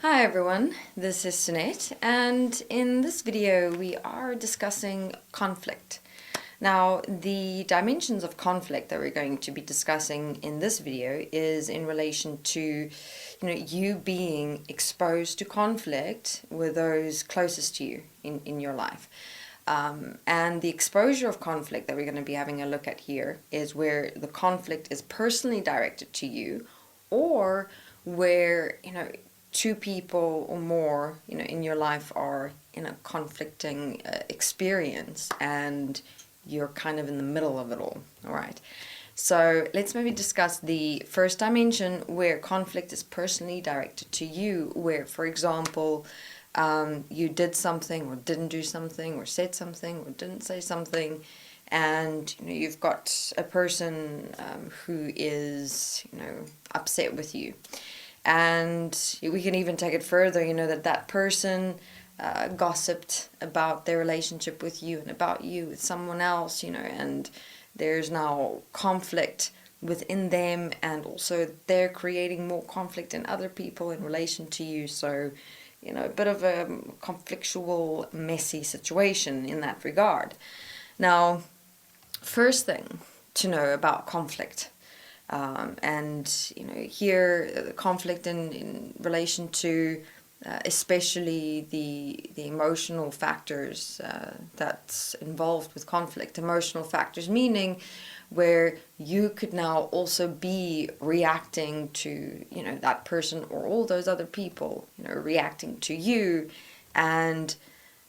Hi everyone, this is Sunette, and in this video we are discussing conflict. Now, the dimensions of conflict that we're going to be discussing in this video is in relation to, you being exposed to conflict with those closest to you in your life. And the exposure of conflict that we're going to be having a look at here is where the conflict is personally directed to you, or where, two people or more, in your life are in a conflicting experience and you're kind of in the middle of it all right? So let's maybe discuss the first dimension where conflict is personally directed to you, where, for example, you did something or didn't do something or said something or didn't say something, and you've got a person who is upset with you. And we can even take it further, that person gossiped about their relationship with you and about you with someone else, and there's now conflict within them, and also they're creating more conflict in other people in relation to you. So, a bit of a conflictual, messy situation in that regard. Now, first thing to know about conflict. Here the conflict in relation to especially the emotional factors that's involved with conflict. Emotional factors meaning where you could now also be reacting to that person or all those other people reacting to you, and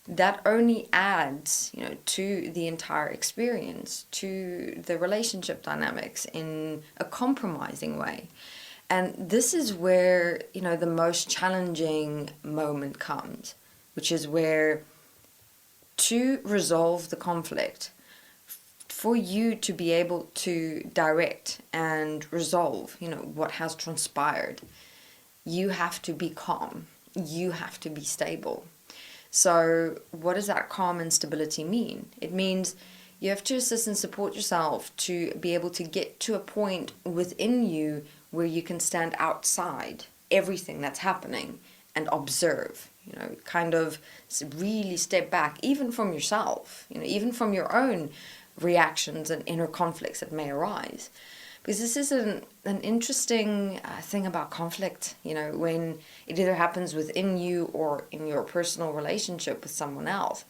that only adds, to the entire experience, to the relationship dynamics in a compromising way. And this is where, the most challenging moment comes, which is where, to resolve the conflict, for you to be able to direct and resolve, what has transpired, you have to be calm, you have to be stable. So what does that calm and stability mean? It means you have to assist and support yourself to be able to get to a point within you where you can stand outside everything that's happening and observe, kind of really step back, even from yourself, even from your own reactions and inner conflicts that may arise. Because this is an interesting thing about conflict, when it either happens within you or in your personal relationship with someone else.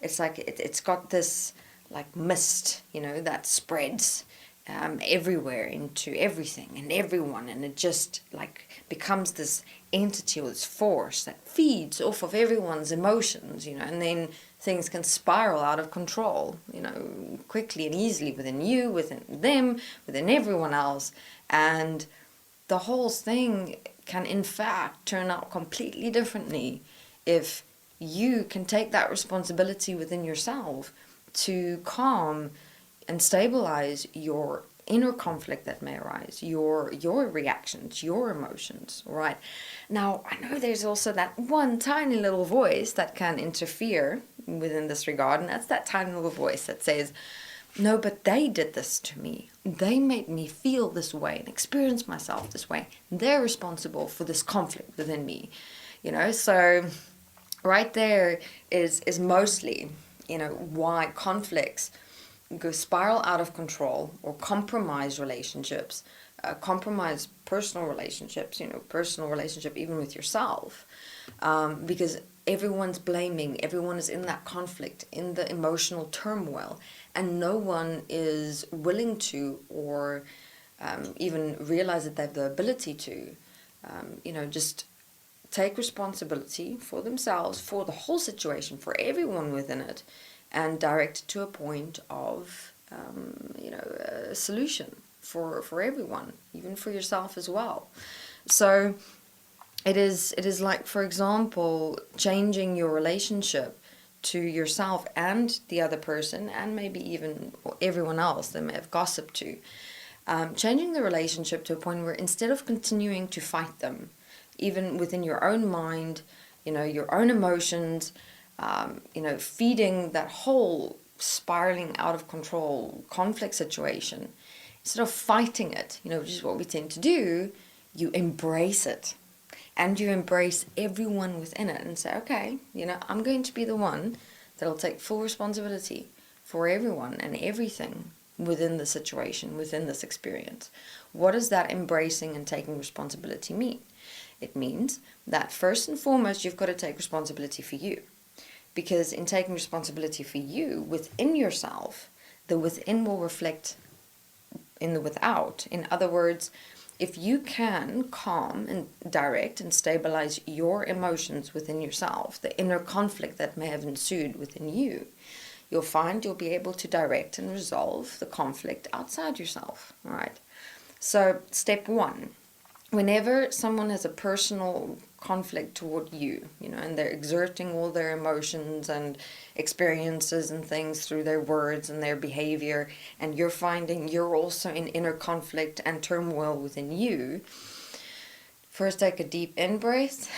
It's like it's got this like mist, that spreads everywhere into everything and everyone, and it just like becomes this entity or this force that feeds off of everyone's emotions, and then things can spiral out of control, quickly and easily within you, within them, within everyone else. And the whole thing can in fact turn out completely differently if you can take that responsibility within yourself to calm and stabilize your inner conflict that may arise, your reactions, your emotions, right? Now, I know there's also that one tiny little voice that can interfere within this regard, and that's that tiny little voice that says, no, but they did this to me. They made me feel this way and experience myself this way. They're responsible for this conflict within me, So right there is mostly, why conflicts go spiral out of control or compromise relationships, compromise personal relationships, personal relationship even with yourself, because everyone's blaming, everyone is in that conflict, in the emotional turmoil, and no one is willing to or even realize that they have the ability to, just take responsibility for themselves, for the whole situation, for everyone within it, and direct it to a point of, a solution for everyone, even for yourself as well. So it is like, for example, changing your relationship to yourself and the other person, and maybe even everyone else that may have gossiped to. Changing the relationship to a point where instead of continuing to fight them, even within your own mind, your own emotions, feeding that whole spiraling out of control conflict situation, instead of fighting it, which is what we tend to do, you embrace it. and you embrace everyone within it and say, okay, I'm going to be the one that'll take full responsibility for everyone and everything within the situation, within this experience. What does that embracing and taking responsibility mean? It means that first and foremost, you've got to take responsibility for you. Because in taking responsibility for you within yourself, the within will reflect in the without. In other words, if you can calm and direct and stabilize your emotions within yourself, the inner conflict that may have ensued within you, you'll find you'll be able to direct and resolve the conflict outside yourself. All right. So step one, whenever someone has a personal conflict toward you, and they're exerting all their emotions and experiences and things through their words and their behavior, and you're finding you're also in inner conflict and turmoil within you, first take a deep in-breath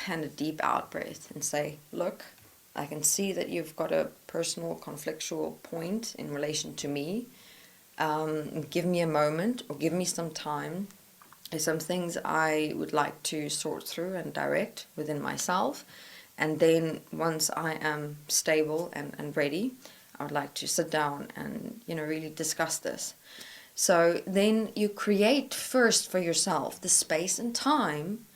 and a deep out-breath and say, look, I can see that you've got a personal conflictual point in relation to me. Give me a moment or give me some time. There's some things I would like to sort through and direct within myself. And then once I am stable and ready, I would like to sit down and, really discuss this. So then you create first for yourself the space and time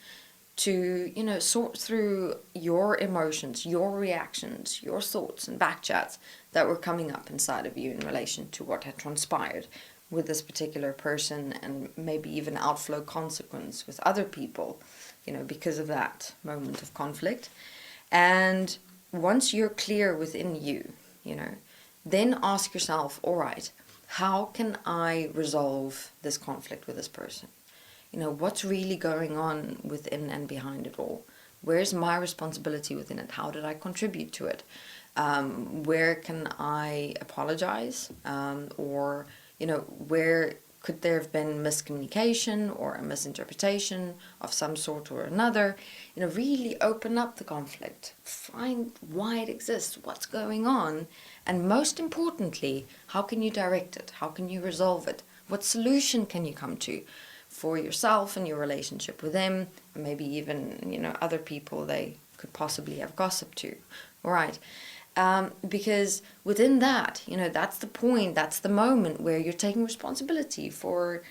to, sort through your emotions, your reactions, your thoughts and backchats that were coming up inside of you in relation to what had transpired with this particular person, and maybe even outflow consequence with other people, because of that moment of conflict. And once you're clear within you, then ask yourself, all right, how can I resolve this conflict with this person? What's really going on within and behind it all? Where's my responsibility within it? How did I contribute to it? Where can I apologize? Or where could there have been miscommunication or a misinterpretation of some sort or another? Really open up the conflict. Find why it exists, what's going on, and most importantly, how can you direct it? How can you resolve it? What solution can you come to for yourself and your relationship with them, and maybe even, other people they could possibly have gossiped to? All right. Because within that, that's the point, that's the moment where you're taking responsibility for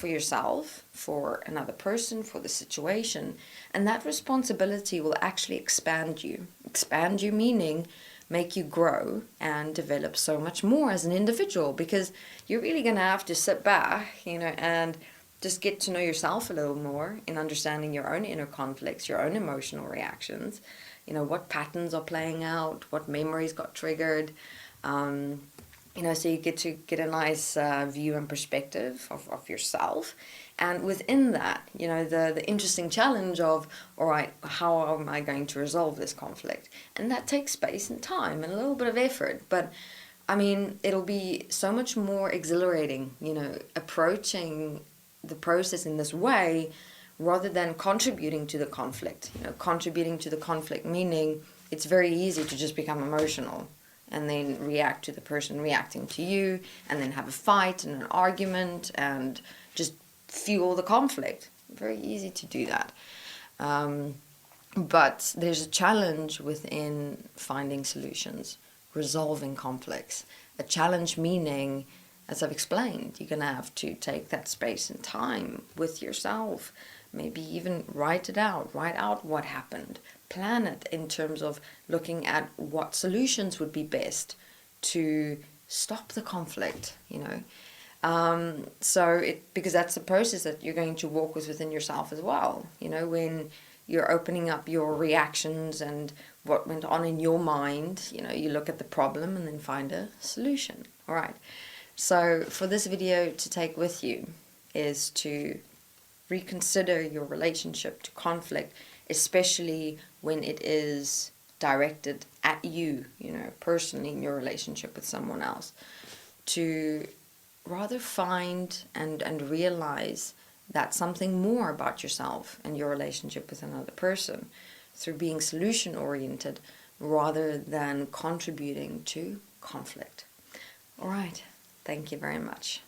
yourself, for another person, for the situation. And that responsibility will actually expand you. Expand you meaning make you grow and develop so much more as an individual, because you're really going to have to sit back, and just get to know yourself a little more in understanding your own inner conflicts, your own emotional reactions, what patterns are playing out, what memories got triggered, so you get to get a nice view and perspective of yourself. And within that, the interesting challenge of, all right, how am I going to resolve this conflict? And that takes space and time and a little bit of effort, but it'll be so much more exhilarating, approaching the process in this way, rather than contributing to the conflict. Contributing to the conflict meaning it's very easy to just become emotional and then react to the person reacting to you, and then have a fight and an argument and just fuel the conflict. Very easy to do that. But there's a challenge within finding solutions, resolving conflicts. A challenge meaning, as I've explained, you're going to have to take that space and time with yourself. Maybe even write out what happened. Plan it in terms of looking at what solutions would be best to stop the conflict, because that's a process that you're going to walk within yourself as well. When you're opening up your reactions and what went on in your mind, you look at the problem and then find a solution. All right. So for this video to take with you is to reconsider your relationship to conflict, especially when it is directed at you, personally in your relationship with someone else, to rather find and realize that something more about yourself and your relationship with another person through being solution-oriented rather than contributing to conflict. All right. Thank you very much.